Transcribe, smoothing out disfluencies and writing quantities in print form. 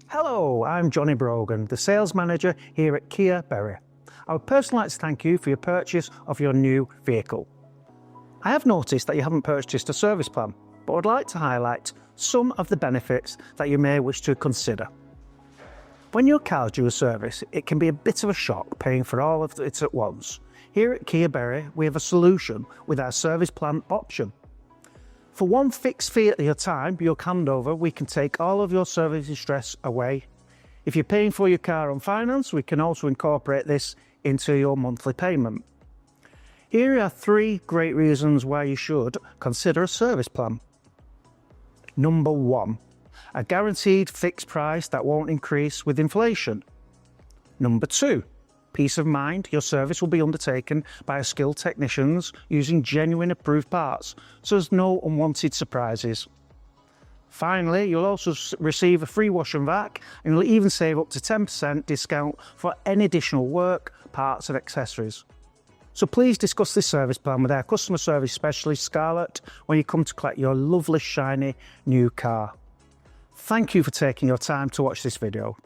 Hello, I'm Johnny Brogan, the sales manager here at Kia Bury. I would personally like to thank you for your purchase of your new vehicle. I have noticed that you haven't purchased a service plan, but would like to highlight some of the benefits that you may wish to consider. When your car is due a service, it can be a bit of a shock paying for all of it at once. Here at Kia Bury, we have a solution with our service plan option. For one fixed fee at your time, your handover, we can take all of your servicing stress away. If you're paying for your car on finance, we can also incorporate this into your monthly payment. Here are 3 great reasons why you should consider a service plan. Number 1, a guaranteed fixed price that won't increase with inflation. Number 2, peace of mind, your service will be undertaken by skilled technicians using genuine approved parts, so there's no unwanted surprises. Finally, you'll also receive a free wash and vac, and you'll even save up to 10% discount for any additional work, parts and accessories. So please discuss this service plan with our customer service specialist Scarlett when you come to collect your lovely shiny new car. Thank you for taking your time to watch this video.